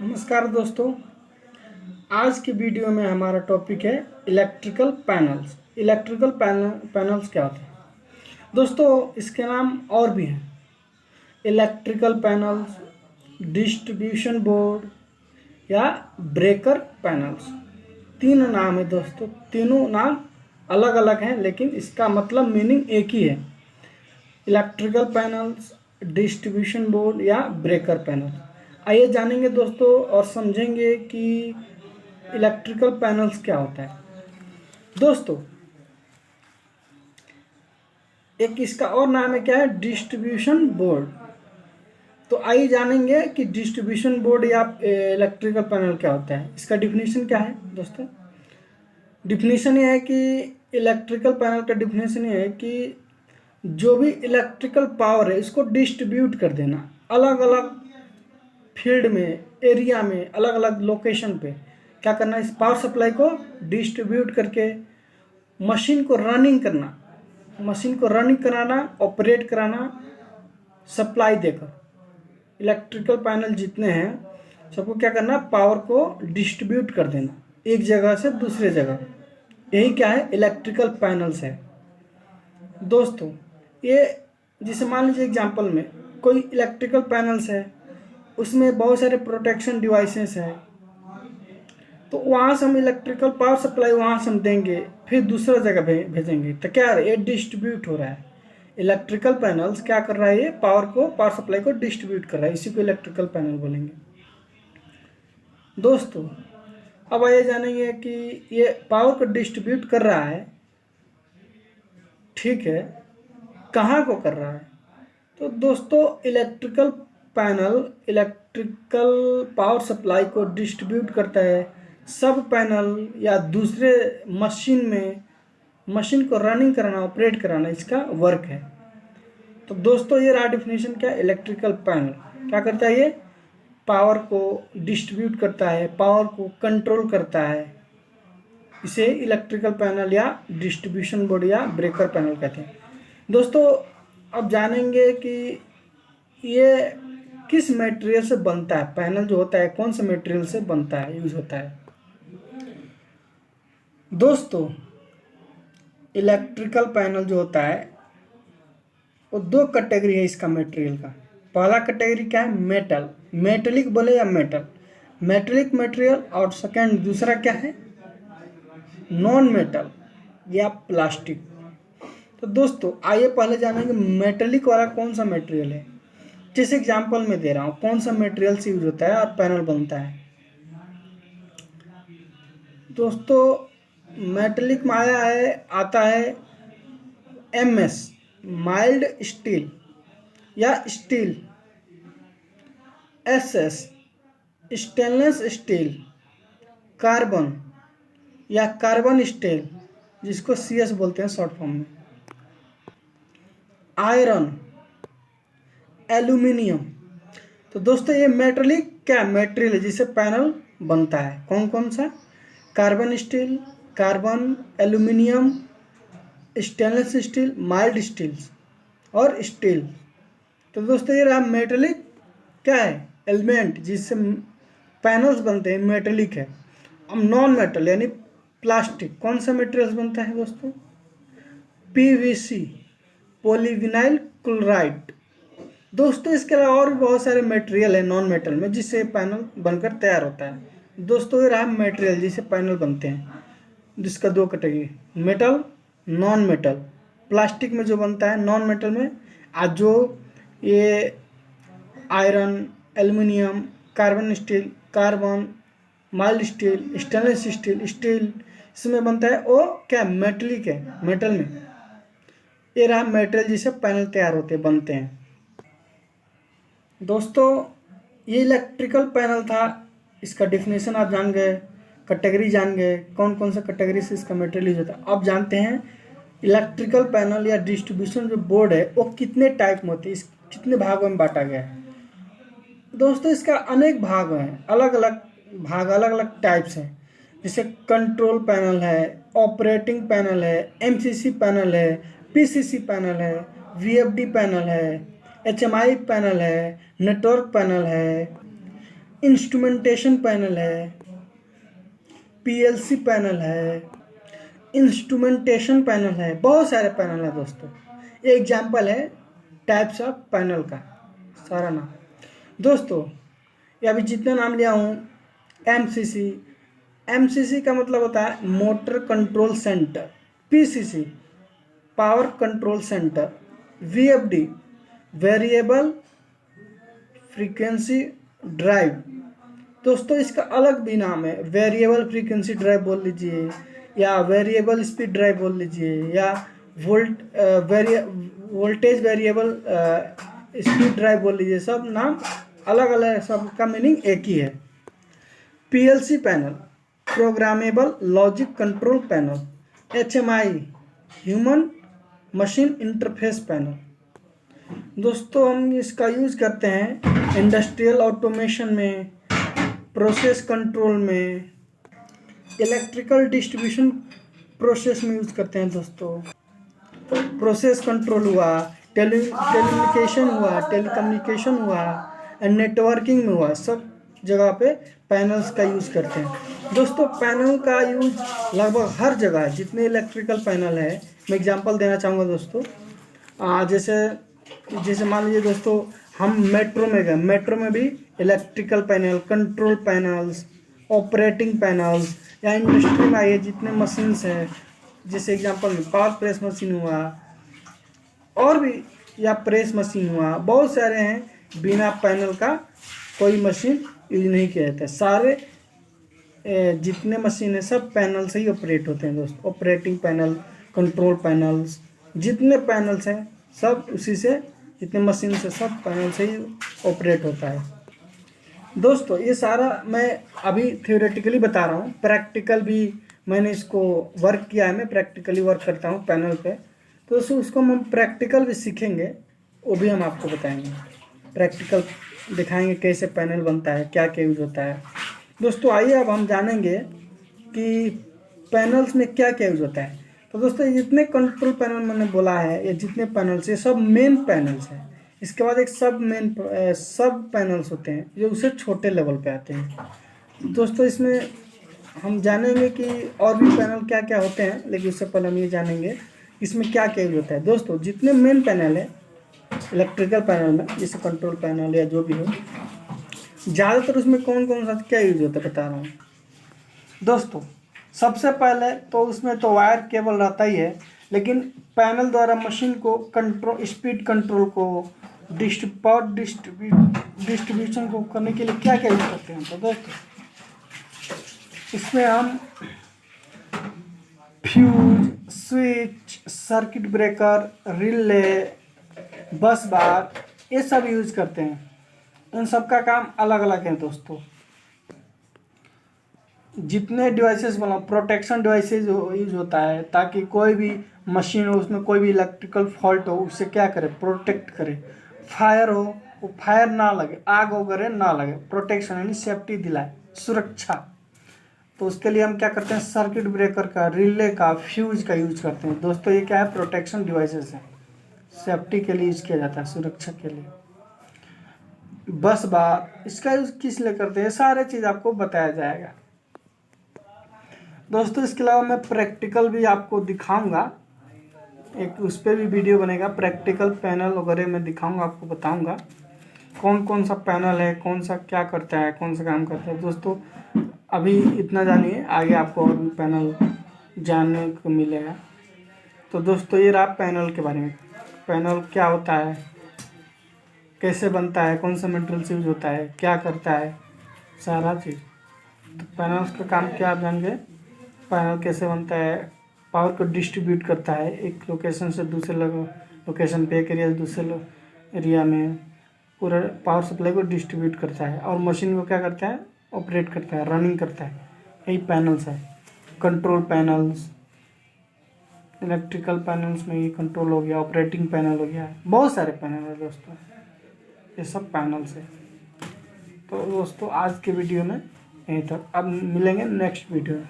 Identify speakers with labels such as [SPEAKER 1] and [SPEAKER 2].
[SPEAKER 1] नमस्कार दोस्तों। आज की वीडियो में हमारा टॉपिक है इलेक्ट्रिकल पैनल्स। इलेक्ट्रिकल पैनल्स क्या होते हैं दोस्तों? इसके नाम और भी हैं, इलेक्ट्रिकल पैनल्स, डिस्ट्रीब्यूशन बोर्ड या ब्रेकर पैनल्स। तीन नाम है दोस्तों, तीनों नाम अलग अलग हैं लेकिन इसका मतलब मीनिंग एक ही है, इलेक्ट्रिकल पैनल्स, डिस्ट्रीब्यूशन बोर्ड या ब्रेकर पैनल। आइए जानेंगे दोस्तों और समझेंगे कि इलेक्ट्रिकल पैनल्स क्या होता है। दोस्तों एक इसका और नाम है, क्या है? Distribution board. तो आइए जानेंगे कि डिस्ट्रीब्यूशन बोर्ड या इलेक्ट्रिकल पैनल क्या होता है। इसका डिफिनीशन क्या है दोस्तों? डिफिनीशन ये है कि इलेक्ट्रिकल पैनल का डिफिनीशन ये है कि जो भी इलेक्ट्रिकल पावर है इसको डिस्ट्रीब्यूट कर देना, अलग अलग फील्ड में, एरिया में, अलग अलग लोकेशन पे क्या करना, इस पावर सप्लाई को डिस्ट्रीब्यूट करके मशीन को रनिंग करना, मशीन को रनिंग कराना, ऑपरेट कराना, सप्लाई देकर। इलेक्ट्रिकल पैनल जितने हैं सबको क्या करना, पावर को डिस्ट्रीब्यूट कर देना एक जगह से दूसरे जगह। यही क्या है, इलेक्ट्रिकल पैनल्स है दोस्तों। ये जैसे मान लीजिए एग्जांपल में कोई इलेक्ट्रिकल पैनल्स है, उसमें बहुत सारे प्रोटेक्शन डिवाइसेस हैं, तो वहाँ से हम इलेक्ट्रिकल पावर सप्लाई वहाँ से हम देंगे, फिर दूसरा जगह भेजेंगे, तो क्या है, ये डिस्ट्रीब्यूट हो रहा है। इलेक्ट्रिकल पैनल्स क्या कर रहा है, ये पावर सप्लाई को डिस्ट्रीब्यूट कर रहा है, इसी को इलेक्ट्रिकल पैनल बोलेंगे दोस्तों। अब आइए जानेंगे कि ये पावर को डिस्ट्रीब्यूट कर रहा है, ठीक है, कहाँ को कर रहा है? तो दोस्तों electrical panel electrical power supply को डिस्ट्रीब्यूट करता है सब पैनल या दूसरे मशीन में, मशीन को रनिंग कराना, ऑपरेट कराना इसका वर्क है। तो दोस्तों ये रहा डिफिनेशन, क्या इलेक्ट्रिकल पैनल क्या करता है, ये पावर को डिस्ट्रीब्यूट करता है, पावर को कंट्रोल करता है, इसे इलेक्ट्रिकल पैनल या डिस्ट्रीब्यूशन बोर्ड या ब्रेकर पैनल कहते हैं दोस्तों। अब जानेंगे कि ये किस मटेरियल से बनता है, पैनल जो होता है कौन से मटेरियल से बनता है, यूज होता है दोस्तों। इलेक्ट्रिकल पैनल जो होता है वो दो कैटेगरी है इसका मटेरियल का। पहला कैटेगरी क्या है, मेटल, मेटेलिक बोले या मेटल, मेटेलिक मटेरियल। और सेकंड दूसरा क्या है, नॉन मेटल या प्लास्टिक। तो दोस्तों आइए पहले जानेंगे मेटेलिक वाला कौन सा मटेरियल है। जिस एग्जांपल में दे रहा हूँ कौन सा मटेरियल से यूज होता है और पैनल बनता है दोस्तों। मेटेलिक में आता है MS, माइल्ड स्टील या steel, SS, stainless steel, carbon या कार्बन स्टील जिसको CS बोलते हैं शॉर्ट फॉर्म में, आयरन, एल्यूमिनियम। तो दोस्तों ये मेटेलिक क्या मटेरियल है जिससे पैनल बनता है, कौन कौन सा, carbon steel, carbon, aluminium, stainless steel, mild steels और स्टील। तो दोस्तों ये रहा मेटेलिक क्या है, एलिमेंट जिससे पैनल्स बनते हैं, मेटेलिक है। अब नॉन मेटल यानी प्लास्टिक, कौन सा मटेरियल बनता है दोस्तों, PVC, पॉलीविनाइल क्लोराइड। दोस्तों इसके अलावा और भी बहुत सारे मटेरियल है नॉन मेटल में जिससे पैनल बनकर तैयार होता है दोस्तों। ये रहा मटेरियल जिससे पैनल बनते हैं, जिसका दो category, metal, non metal. Plastic में जो बनता है नॉन मेटल में, आज जो ये iron, aluminium, carbon steel, carbon, mild steel, stainless steel, steel इसमें बनता है, वो क्या मेटेलिक है, मेटल में। ये रहा मटेरियल जिससे पैनल तैयार होते बनते हैं दोस्तों। ये इलेक्ट्रिकल पैनल था, इसका डिफिनेशन आप जान गए, कैटेगरी जान गए, कौन कौन सा कैटेगरी से इसका मटेरियल यूज होता है। अब जानते हैं इलेक्ट्रिकल पैनल या डिस्ट्रीब्यूशन जो बोर्ड है वो कितने टाइप में होते हैं, इस कितने भागों में बांटा गया है दोस्तों। इसका अनेक भाग हैं, अलग अलग भाग, अलग अलग टाइप्स हैं, जैसे कंट्रोल पैनल है, ऑपरेटिंग पैनल है, MCC पैनल है, PCC पैनल है, VFD पैनल है, HMI पैनल है, नेटवर्क पैनल है, इंस्ट्रूमेंटेशन पैनल है, पीएलसी पैनल है, इंस्ट्रूमेंटेशन पैनल है, बहुत सारे पैनल है दोस्तों। ये एग्जाम्पल है टाइप्स ऑफ पैनल का सारा नाम। दोस्तों ये अभी जितना नाम लिया हूँ, एमसीसी, एमसीसी का मतलब होता है motor control centre, PCC power control centre, VFD variable frequency drive. दोस्तों इसका अलग भी नाम है, वेरिएबल फ्रीक्वेंसी ड्राइव बोल लीजिए, या वेरिएबल स्पीड ड्राइव बोल लीजिए, या वोल्टेज वेरिएबल स्पीड ड्राइव बोल लीजिए। सब नाम अलग अलग, सबका मीनिंग एक ही है। PLC panel, programmable logic control panel, HMI human machine interface panel. दोस्तों हम इसका यूज़ करते हैं इंडस्ट्रियल ऑटोमेशन में, प्रोसेस कंट्रोल में, इलेक्ट्रिकल डिस्ट्रीब्यूशन प्रोसेस में यूज़ करते हैं दोस्तों। प्रोसेस कंट्रोल हुआ, टेलीकम्युनिकेशन हुआ, नेटवर्किंग में हुआ, सब जगह पे पैनल्स का यूज़ करते हैं। दोस्तों पैनल का यूज लगभग हर जगह है, जितने इलेक्ट्रिकल पैनल है। मैं एग्जांपल देना चाहूँगा दोस्तों, जैसे मान लीजिए दोस्तों हम मेट्रो में गए, मेट्रो में भी electrical panel, control panels, operating panels, या इंडस्ट्री में आइए जितने मशीन्स हैं, जैसे एग्जांपल में पावर प्रेस मशीन हुआ, और भी, या प्रेस मशीन हुआ, बहुत सारे हैं। बिना पैनल का कोई मशीन यूज नहीं किया जाता है। सारे जितने मशीन है सब पैनल से ही ऑपरेट होते हैं दोस्तों। ऑपरेटिंग पैनल, कंट्रोल पैनल्स, जितने पैनल्स हैं सब उसी से, जितने मशीन से सब पैनल से ही ऑपरेट होता है दोस्तों। ये सारा मैं अभी थ्योरेटिकली बता रहा हूँ, प्रैक्टिकल भी मैंने इसको वर्क किया है। मैं प्रैक्टिकली वर्क करता हूँ पैनल पे, तो दोस्तों उसको हम प्रैक्टिकल भी सीखेंगे, वो भी हम आपको बताएंगे। प्रैक्टिकल दिखाएंगे कैसे पैनल बनता है, क्या क्या यूज होता है। दोस्तों आइए अब हम जानेंगे कि पैनल्स में क्या क्या यूज होता है। तो दोस्तों जितने कंट्रोल पैनल मैंने बोला है, ये जितने पैनल्स, ये सब मेन पैनल्स हैं। इसके बाद एक सब पैनल्स होते हैं जो उससे छोटे लेवल पे आते हैं। दोस्तों इसमें हम जानेंगे कि और भी पैनल क्या क्या होते हैं, लेकिन उससे पहले हम ये जानेंगे इसमें क्या क्या यूज होता है। दोस्तों जितने मेन पैनल है इलेक्ट्रिकल पैनल में, जैसे कंट्रोल पैनल या जो भी हो, ज़्यादातर उसमें कौन कौन सा क्या यूज होता है बता रहा हूँ दोस्तों। सबसे पहले तो उसमें तो वायर केबल रहता ही है, लेकिन पैनल द्वारा मशीन को कंट्रोल, स्पीड कंट्रोल को, डिस्ट्रीब्यूशन को करने के लिए क्या क्या यूज करते हैं। तो दोस्तों इसमें हम fuse, switch, circuit breaker, relay, बस बार, ये सब यूज करते हैं। इन सब का काम अलग अलग है दोस्तों। जितने डिवाइसेस बना, प्रोटेक्शन डिवाइसेस यूज होता है, ताकि कोई भी मशीन हो उसमें कोई भी इलेक्ट्रिकल फॉल्ट हो उससे क्या करे, प्रोटेक्ट करे। फायर हो, वो फायर ना लगे, आग वगैरह ना लगे, प्रोटेक्शन यानी सेफ्टी दिलाए, सुरक्षा। तो उसके लिए हम क्या करते हैं, सर्किट ब्रेकर का, रिले का, फ्यूज का यूज करते हैं दोस्तों। ये क्या है, प्रोटेक्शन डिवाइसेस है, सेफ्टी के लिए यूज किया जाता है, सुरक्षा के लिए। बस बार, इसका यूज किस लिए करते हैं, सारे चीज़ आपको बताया जाएगा दोस्तों। इसके अलावा मैं प्रैक्टिकल भी आपको दिखाऊंगा, एक उस पर भी वीडियो बनेगा, प्रैक्टिकल पैनल वगैरह मैं दिखाऊंगा, आपको बताऊंगा कौन कौन सा पैनल है, कौन सा क्या करता है, कौन सा काम करता है। दोस्तों अभी इतना जानिए, आगे आपको और भी पैनल जानने को मिलेगा। तो दोस्तों ये रहा पैनल के बारे में, पैनल क्या होता है, कैसे बनता है, कौन सा मटेरियल से यूज होता है, क्या करता है, सारा चीज़। तो पैनल्स का काम क्या आप जान गए। पैनल कैसे बनता है, पावर को डिस्ट्रीब्यूट करता है एक लोकेशन से दूसरे लोकेशन पे, एक एरिया से दूसरे एरिया में, पूरा पावर सप्लाई को डिस्ट्रीब्यूट करता है। और मशीन को क्या करता है, ऑपरेट करता है, रनिंग करता है। यही पैनल्स है। कंट्रोल पैनल्स, इलेक्ट्रिकल पैनल्स में ये कंट्रोल हो गया, ऑपरेटिंग पैनल हो गया, बहुत सारे पैनल है दोस्तों, ये सब पैनल्स है। तो दोस्तों आज के वीडियो में यहीं तक, अब मिलेंगे नेक्स्ट वीडियो में।